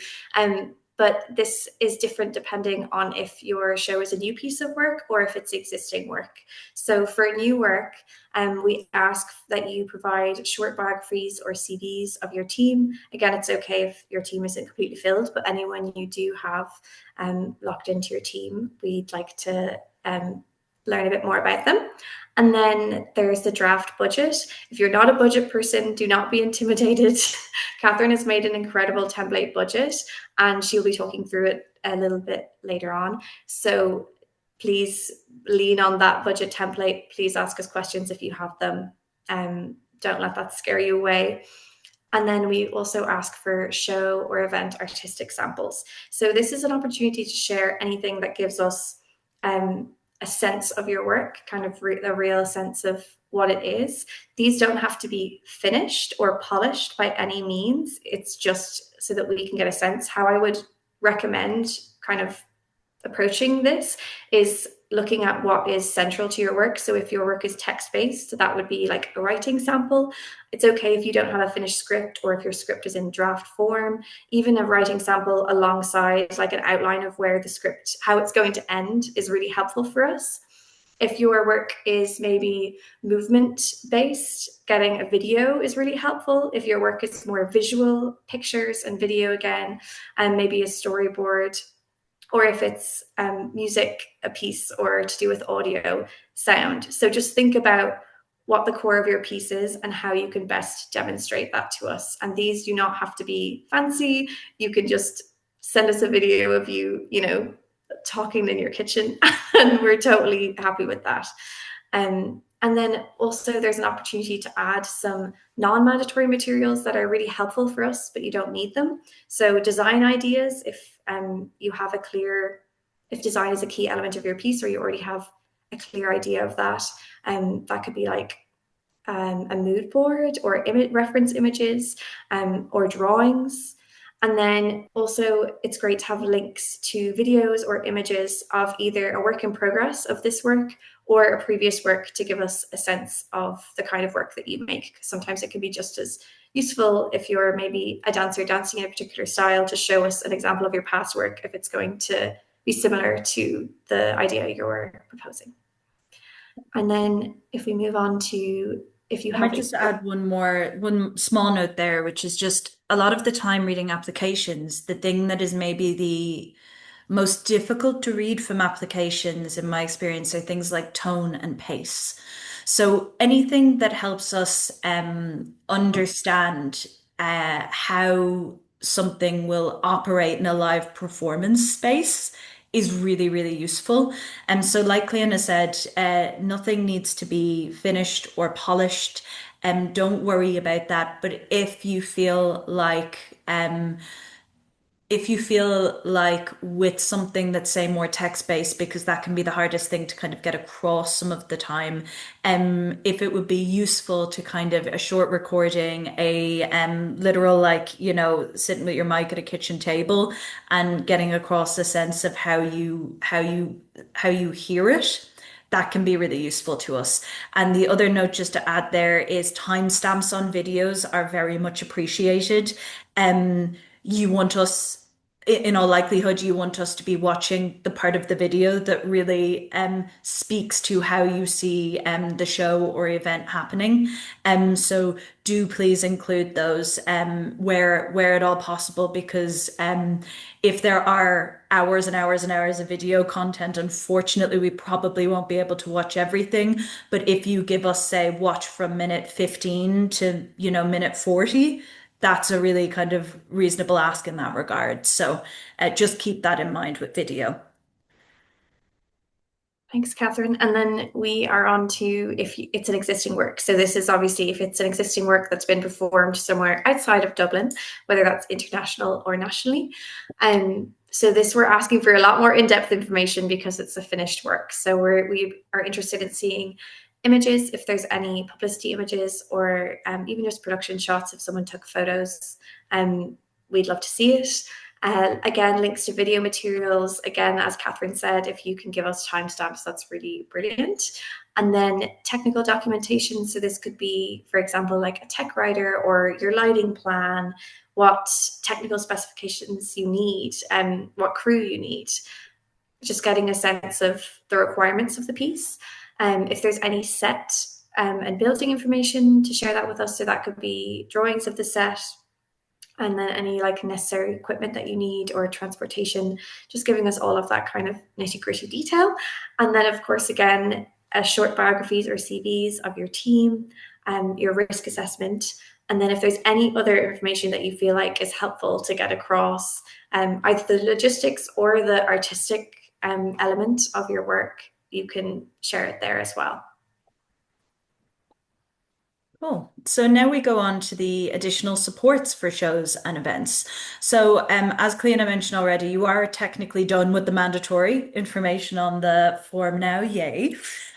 But this is different depending on if your show is a new piece of work or if it's existing work. So for new work, we ask that you provide short biographies or CVs of your team. Again, it's okay if your team isn't completely filled, but anyone you do have locked into your team, we'd like to learn a bit more about them. And then there's the draft budget. If you're not a budget person, do not be intimidated. Catherine has made an incredible template budget and she'll be talking through it a little bit later on. So please lean on that budget template. Please ask us questions if you have them. Don't let that scare you away. And then we also ask for show or event artistic samples. So this is an opportunity to share anything that gives us a sense of your work, kind of a real sense of what it is. These don't have to be finished or polished by any means. It's just so that we can get a sense. How I would recommend kind of approaching this is looking at what is central to your work. So if your work is text-based, that would be like a writing sample. It's okay if you don't have a finished script or if your script is in draft form. Even a writing sample alongside like an outline of where the script, how it's going to end is really helpful for us. If your work is maybe movement-based, getting a video is really helpful. If your work is more visual, pictures and video again, and maybe a storyboard, or if it's music, a piece, or to do with audio, sound. So just think about what the core of your piece is and how you can best demonstrate that to us. And these do not have to be fancy. You can just send us a video of you, talking in your kitchen, and we're totally happy with that. And then also there's an opportunity to add some non-mandatory materials that are really helpful for us, but you don't need them. So design ideas, if you have if design is a key element of your piece or you already have a clear idea of that, that could be like a mood board or reference images or drawings. And then also it's great to have links to videos or images of either a work in progress of this work or a previous work to give us a sense of the kind of work that you make. Sometimes it can be just as useful if you're maybe a dancer dancing in a particular style to show us an example of your past work if it's going to be similar to the idea you're proposing. And then if we move on to if you I have might just add one small note there, which is just a lot of the time reading applications, the thing that is maybe the most difficult to read from applications, in my experience, are things like tone and pace. So anything that helps us understand how something will operate in a live performance space is really, really useful. And so, like Cleona said, nothing needs to be finished or polished. Don't worry about that. But if you feel like with something that's say more text-based, because that can be the hardest thing to kind of get across some of the time, if it would be useful to kind of a short recording, a literal like, sitting with your mic at a kitchen table and getting across a sense of how you hear it. That can be really useful to us. And the other note just to add there is timestamps on videos are very much appreciated. Um, you want us, in all likelihood, you want us to be watching the part of the video that really speaks to how you see the show or event happening. So do please include those where at all possible, because if there are hours and hours and hours of video content, unfortunately, we probably won't be able to watch everything. But if you give us, say, watch from minute 15 to, minute 40, that's a really kind of reasonable ask in that regard. So just keep that in mind with video. Thanks, Catherine. And then we are on to if it's an existing work. So this is obviously if it's an existing work that's been performed somewhere outside of Dublin, whether that's international or nationally. So this we're asking for a lot more in-depth information because it's a finished work. So we are interested in seeing images, if there's any publicity images or even just production shots if someone took photos. We'd love to see it. Again, links to video materials. Again, as Catherine said, if you can give us timestamps, that's really brilliant. And then technical documentation. So this could be, for example, like a tech writer or your lighting plan, what technical specifications you need, and what crew you need. Just getting a sense of the requirements of the piece. If there's any set and building information, to share that with us. So that could be drawings of the set, and then any like necessary equipment that you need or transportation, just giving us all of that kind of nitty-gritty detail. And then of course, again, short biographies or CVs of your team, your risk assessment. And then if there's any other information that you feel like is helpful to get across, either the logistics or the artistic element of your work, you can share it there as well. Cool. So now we go on to the additional supports for shows and events. So as Cleona mentioned already, you are technically done with the mandatory information on the form now, yay.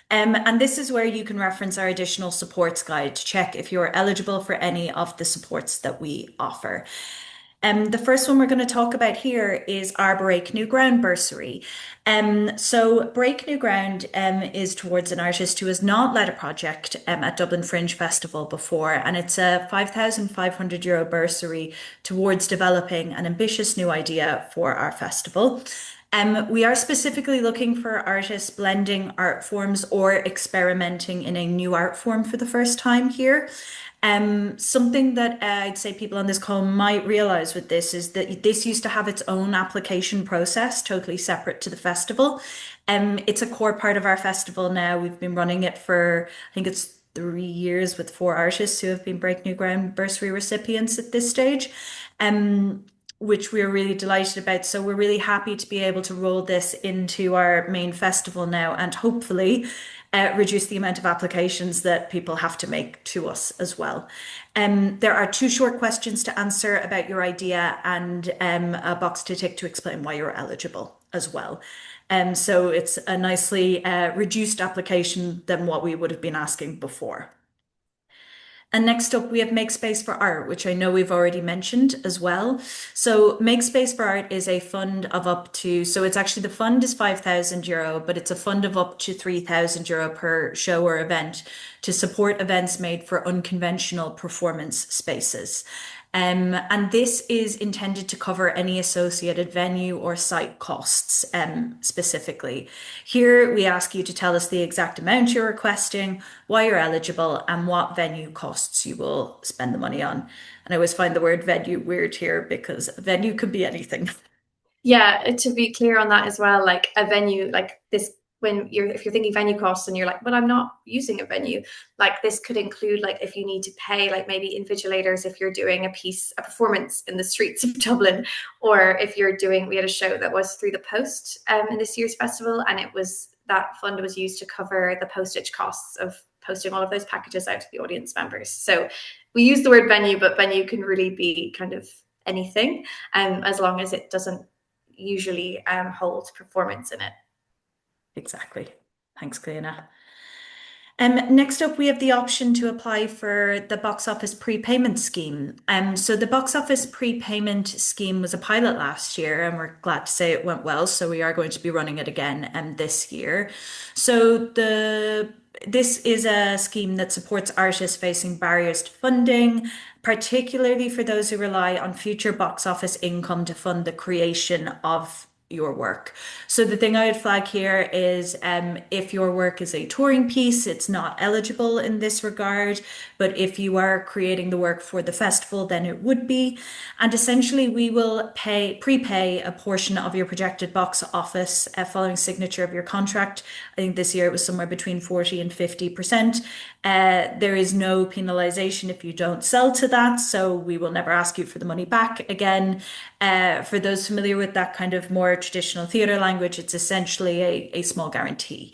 And this is where you can reference our additional supports guide to check if you're eligible for any of the supports that we offer. The first one we're going to talk about here is our Break New Ground bursary. So Break New Ground is towards an artist who has not led a project at Dublin Fringe Festival before, and it's a €5,500 bursary towards developing an ambitious new idea for our festival. We are specifically looking for artists blending art forms or experimenting in a new art form for the first time here. Something that I'd say people on this call might realize with this is that this used to have its own application process, totally separate to the festival. It's a core part of our festival now. We've been running it for, I think it's 3 years with 4 artists who have been Break New Ground bursary recipients at this stage. Which we're really delighted about. So we're really happy to be able to roll this into our main festival now and hopefully reduce the amount of applications that people have to make to us as well. There are 2 short questions to answer about your idea and a box to tick to explain why you're eligible as well. So it's a nicely reduced application than what we would have been asking before. And next up, we have Make Space for Art, which I know we've already mentioned as well. So Make Space for Art is a fund of up to, so it's actually the fund is €5,000, but it's a fund of up to €3,000 per show or event to support events made for unconventional performance spaces. And this is intended to cover any associated venue or site costs specifically. Here, we ask you to tell us the exact amount you're requesting, why you're eligible, and what venue costs you will spend the money on. And I always find the word venue weird here because venue could be anything. Yeah, to be clear on that as well, like a venue like this, if you're thinking venue costs and you're like, but I'm not using a venue, like this could include like if you need to pay like maybe invigilators if you're doing a performance in the streets of Dublin, or if we had a show that was through the post in this year's festival, and that fund was used to cover the postage costs of posting all of those packages out to the audience members. So we use the word venue, but venue can really be kind of anything, as long as it doesn't usually hold performance in it. Exactly. Thanks, Cleona. Next up, we have the option to apply for the box office prepayment scheme. So the box office prepayment scheme was a pilot last year, and we're glad to say it went well. So we are going to be running it again this year. So this is a scheme that supports artists facing barriers to funding, particularly for those who rely on future box office income to fund the creation of your work. So the thing I would flag here is if your work is a touring piece, it's not eligible in this regard. But if you are creating the work for the festival, then it would be. And essentially, we will prepay a portion of your projected box office following signature of your contract. I think this year it was somewhere between 40 and 50%. There is no penalization if you don't sell to that, so we will never ask you for the money back again. For those familiar with that kind of more traditional theatre language, it's essentially a small guarantee.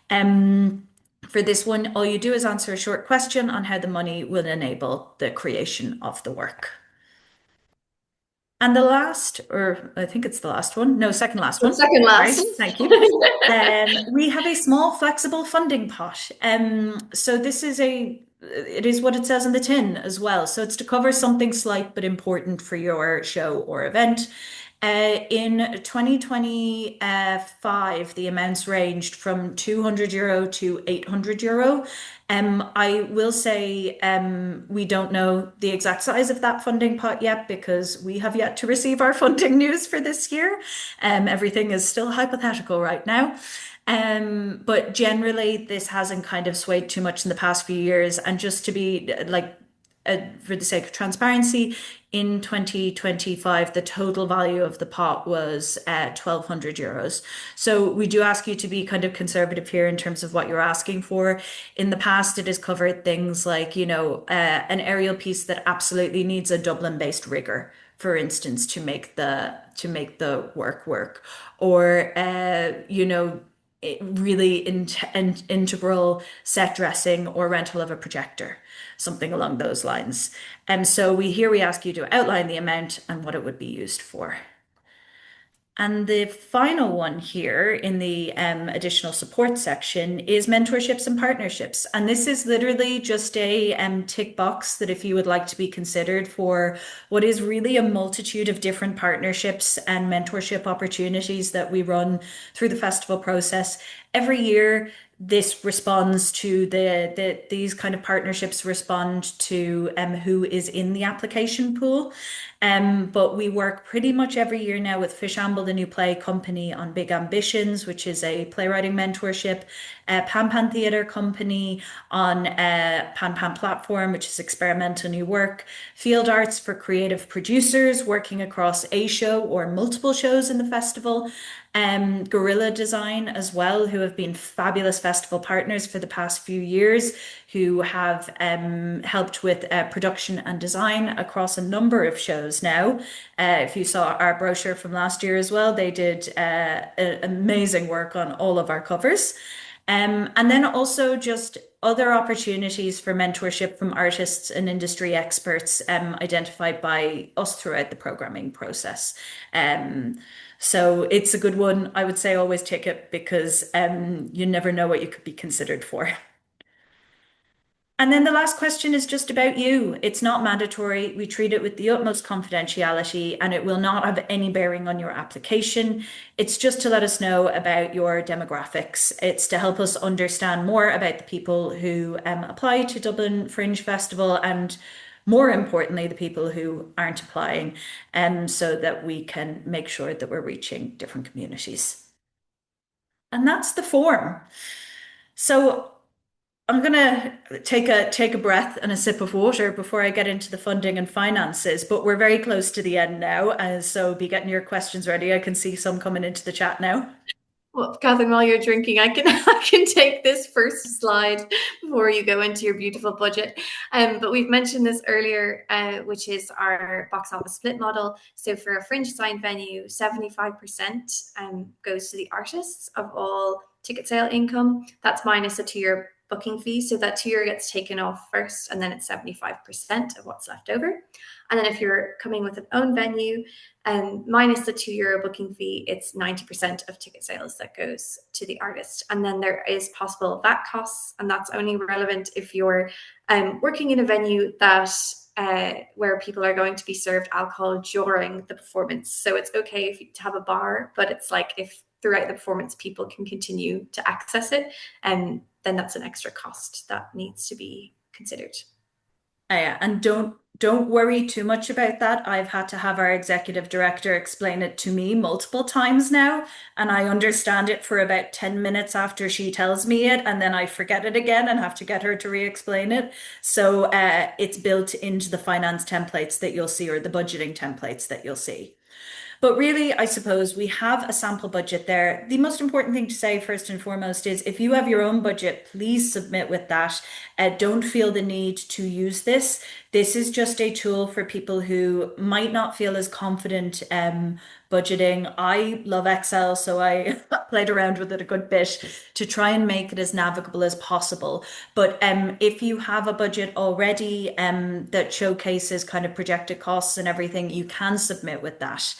For this one, all you do is answer a short question on how the money will enable the creation of the work. And the last, or I think it's the last one, no, second last one. Second last. Right, thank you. We have a small flexible funding pot. So it is what it says on the tin as well. So it's to cover something slight but important for your show or event. In 2025, the amounts ranged from €200 to €800. I will say we don't know the exact size of that funding pot yet because we have yet to receive our funding news for this year. Everything is still hypothetical right now. But generally, this hasn't kind of swayed too much in the past few years. And just to be like, for the sake of transparency, in 2025, the total value of the pot was €1,200. So we do ask you to be kind of conservative here in terms of what you're asking for. In the past, it has covered things like, an aerial piece that absolutely needs a Dublin-based rigger, for instance, to make the work, or really integral set dressing or rental of a projector, something along those lines. And so we ask you to outline the amount and what it would be used for. And the final one here in the additional support section is mentorships and partnerships. And this is literally just a tick box that if you would like to be considered for what is really a multitude of different partnerships and mentorship opportunities that we run through the festival process. Every year, this responds to these kind of partnerships respond to who is in the application pool. But we work pretty much every year now with Fishamble, the new play company, on Big Ambitions, which is a playwriting mentorship, Pan Pan Theatre Company on Pan Pan Platform, which is experimental new work, Field Arts for creative producers working across a show or multiple shows in the festival, Gorilla Design as well, who have been fabulous festival partners for the past few years, who have helped with production and design across a number of shows now. If you saw our brochure from last year as well, they did amazing work on all of our covers. And then also just other opportunities for mentorship from artists and industry experts identified by us throughout the programming process. So it's a good one. I would say always take it because you never know what you could be considered for. And then the last question is just about you. It's not mandatory. We treat it with the utmost confidentiality and it will not have any bearing on your application. It's just to let us know about your demographics. It's to help us understand more about the people who apply to Dublin Fringe Festival and more importantly, the people who aren't applying, so that we can make sure that we're reaching different communities. And that's the form. So I'm gonna take a breath and a sip of water before I get into the funding and finances, but we're very close to the end now, so be getting your questions ready. I can see some coming into the chat now. Well, Catherine, while you're drinking, I can I can take this first slide before you go into your beautiful budget. But we've mentioned this earlier, which is our box office split model. So for a fringe sign venue, 75% goes to the artists of all ticket sale income. That's minus a 2-year booking fee. So that 2-year gets taken off first, and then it's 75% of what's left over. And then if you're coming with an own venue, minus the 2-year booking fee, it's 90% of ticket sales that goes to the artist. And then there is possible VAT costs, and that's only relevant if you're working in a venue that where people are going to be served alcohol during the performance. So it's okay if you have a bar, but it's like if throughout the performance people can continue to access it, and then that's an extra cost that needs to be considered. Yeah, and don't worry too much about that. I've had to have our executive director explain it to me multiple times now, and I understand it for about 10 minutes after she tells me it, and then I forget it again and have to get her to re-explain it. So it's built into the finance templates that you'll see, or the budgeting templates that you'll see. But really, I suppose we have a sample budget there. The most important thing to say, first and foremost, is if you have your own budget, please submit with that. Don't feel the need to use this. This is just a tool for people who might not feel as confident budgeting. I love Excel, so I played around with it a good bit to try and make it as navigable as possible. But if you have a budget already that showcases kind of projected costs and everything, you can submit with that.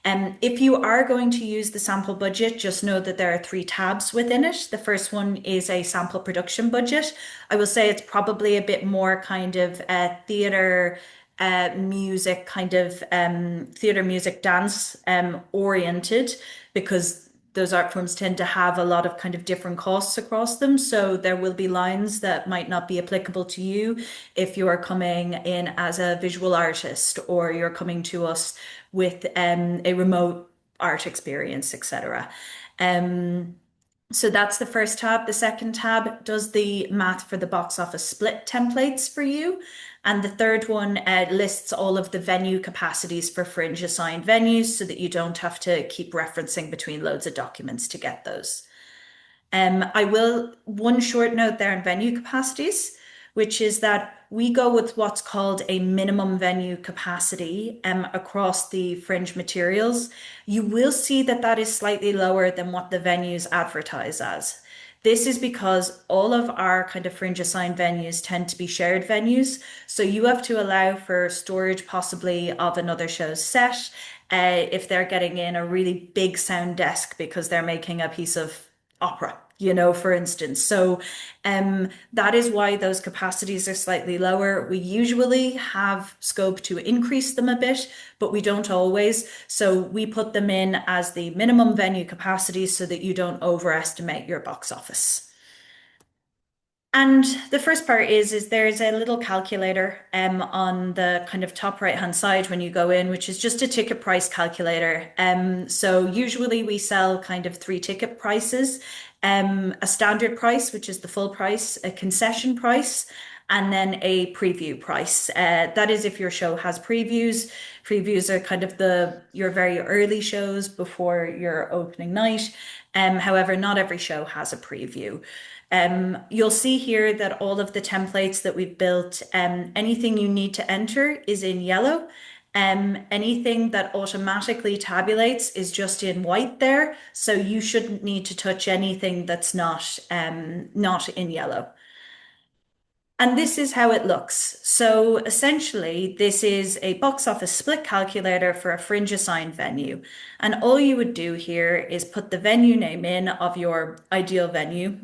If you are going to use the sample budget, just know that there are 3 tabs within it. The first one is a sample production budget. I will say it's probably a bit more kind of theatre music, kind of theatre, music, dance oriented, because those art forms tend to have a lot of kind of different costs across them. So there will be lines that might not be applicable to you if you're coming in as a visual artist or you're coming to us with a remote art experience, etc. Um, so that's the first tab. The second tab does the math for the box office split templates for you. And the third one lists all of the venue capacities for Fringe assigned venues so that you don't have to keep referencing between loads of documents to get those. I will, one short note there on venue capacities, which is that we go with what's called a minimum venue capacity across the Fringe materials. You will see that that is slightly lower than what the venues advertise as. This is because all of our kind of Fringe assigned venues tend to be shared venues. So you have to allow for storage possibly of another show's set. If they're getting in a really big sound desk because they're making a piece of opera, for instance. So that is why those capacities are slightly lower. We usually have scope to increase them a bit, but we don't always. So we put them in as the minimum venue capacity so that you don't overestimate your box office. And the first part is there's a little calculator on the kind of top right hand side when you go in, which is just a ticket price calculator. So usually we sell kind of three ticket prices, a standard price, which is the full price, a concession price, and then a preview price. That is if your show has previews. Previews are kind of your very early shows before your opening night. However, not every show has a preview. You'll see here that all of the templates that we've built, anything you need to enter is in yellow. Anything that automatically tabulates is just in white there. So you shouldn't need to touch anything that's not in yellow. And this is how it looks. So essentially, this is a box office split calculator for a Fringe assigned venue. And all you would do here is put the venue name in of your ideal venue,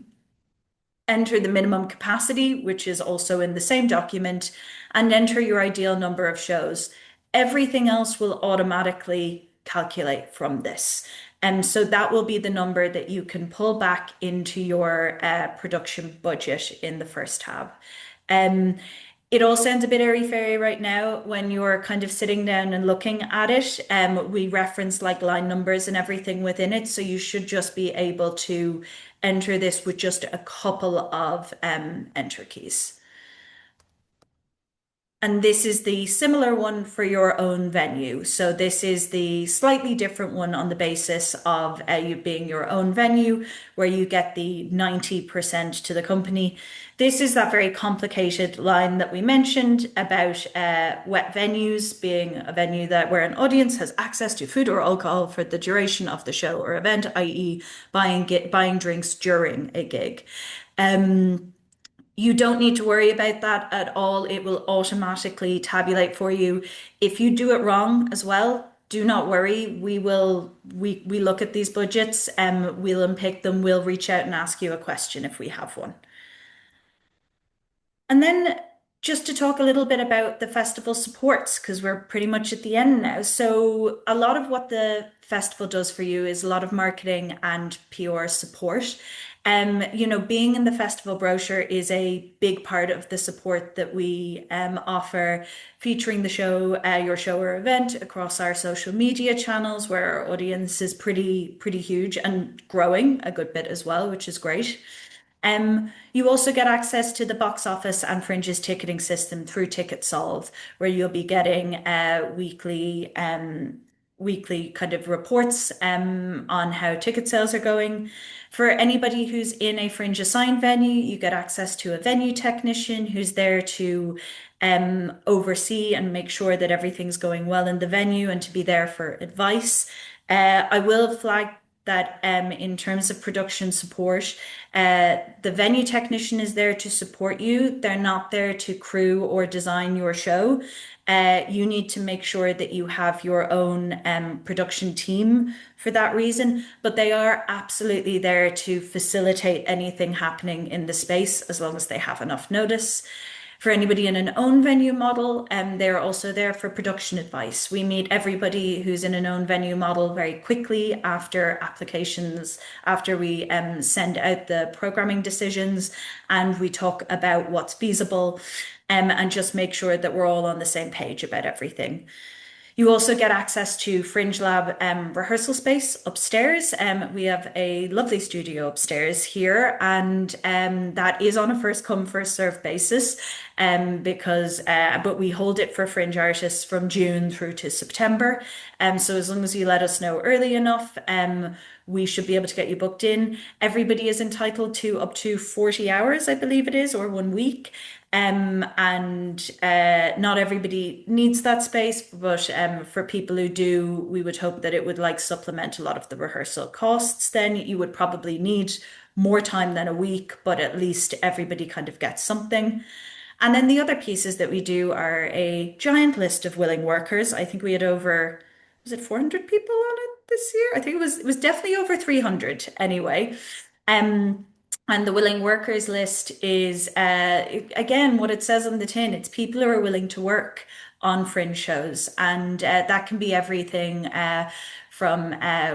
enter the minimum capacity, which is also in the same document, and enter your ideal number of shows. Everything else will automatically calculate from this. And so that will be the number that you can pull back into your production budget in the first tab. It all sounds a bit airy-fairy right now when you're kind of sitting down and looking at it. We reference like line numbers and everything within it, so you should just be able to enter this with just a couple of enter keys. And this is the similar one for your own venue. So this is the slightly different one on the basis of you being your own venue, where you get the 90% to the company. This is that very complicated line that we mentioned about wet venues being a venue where an audience has access to food or alcohol for the duration of the show or event, i.e. buying drinks during a gig. You don't need to worry about that at all. It will automatically tabulate for you. If you do it wrong as well, do not worry. We look at these budgets and we'll unpick them. We'll reach out and ask you a question if we have one. And then just to talk a little bit about the festival supports, because we're pretty much at the end now. So a lot of what the festival does for you is a lot of marketing and PR support. Being in the festival brochure is a big part of the support that we offer, featuring the show, your show or event across our social media channels, where our audience is pretty huge and growing a good bit as well, which is great. You also get access to the box office and Fringe's ticketing system through TicketSolve, where you'll be getting weekly kind of reports on how ticket sales are going. For anybody who's in a Fringe assigned venue, you get access to a venue technician who's there to oversee and make sure that everything's going well in the venue and to be there for advice. I will flag that in terms of production support, the venue technician is there to support you. They're not there to crew or design your show. You need to make sure that you have your own production team for that reason, but they are absolutely there to facilitate anything happening in the space as long as they have enough notice. For anybody in an own venue model, they're also there for production advice. We meet everybody who's in an own venue model very quickly after applications, after we send out the programming decisions, and we talk about what's feasible, and just make sure that we're all on the same page about everything. You also get access to Fringe Lab rehearsal space upstairs. We have a lovely studio upstairs here, and that is on a first come, first serve basis. But we hold it for fringe artists from June through to September. So as long as you let us know early enough, we should be able to get you booked in. Everybody is entitled to up to 40 hours, I believe it is, or 1 week. And not everybody needs that space, but for people who do, we would hope that it would like supplement a lot of the rehearsal costs. Then you would probably need more time than a week, but at least everybody kind of gets something. And then the other pieces that we do are a giant list of willing workers. I think we had over, was it 400 people on it this year? I think it was definitely over 300 anyway. Um, and the willing workers list is, again, what it says on the tin. It's people who are willing to work on fringe shows. And that can be everything from,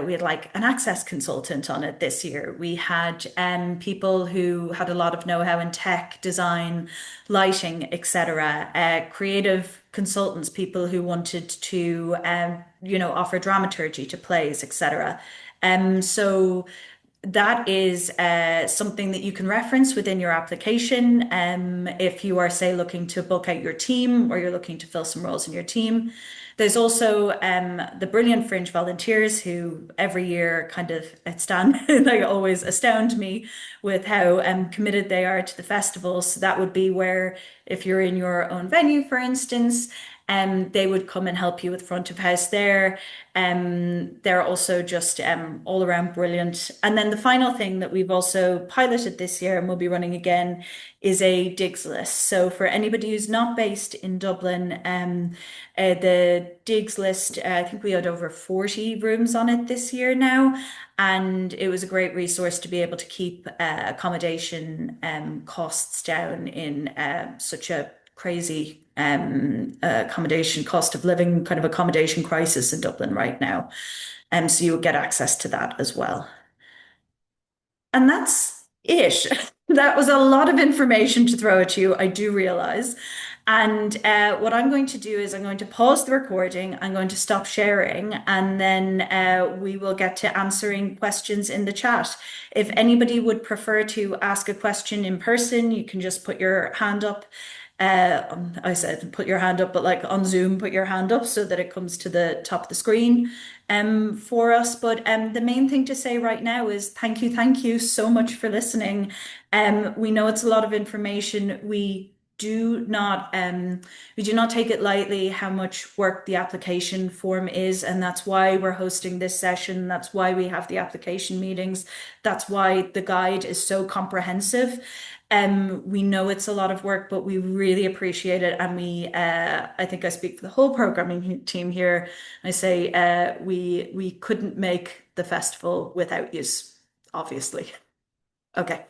we had like an access consultant on it this year. We had people who had a lot of know-how in tech, design, lighting, etc. Creative consultants, people who wanted to, offer dramaturgy to plays, etc. So that is something that you can reference within your application if you are, say, looking to bulk out your team or you're looking to fill some roles in your team. There's also the brilliant Fringe volunteers who every year kind of like always astound me with how committed they are to the festival. So that would be where if you're in your own venue, for instance, they would come and help you with front of house there. They're also just all around brilliant. And then the final thing that we've also piloted this year and will be running again is a digs list. So for anybody who's not based in Dublin, the digs list, I think we had over 40 rooms on it this year now. And it was a great resource to be able to keep accommodation costs down in such a crazy accommodation cost of living kind of accommodation crisis in Dublin right now. So you'll get access to that as well. And that's it. That was a lot of information to throw at you, I do realize. And what I'm going to do is I'm going to pause the recording, I'm going to stop sharing, and then we will get to answering questions in the chat. If anybody would prefer to ask a question in person, you can just put your hand up. I said put your hand up, but like on Zoom, put your hand up so that it comes to the top of the screen for us. But the main thing to say right now is thank you so much for listening. We know it's a lot of information. We do not take it lightly how much work the application form is, and that's why we're hosting this session. That's why we have the application meetings. That's why the guide is so comprehensive. We know it's a lot of work, but we really appreciate it. And I think I speak for the whole programming team here. I say we couldn't make the festival without yous, obviously. Okay.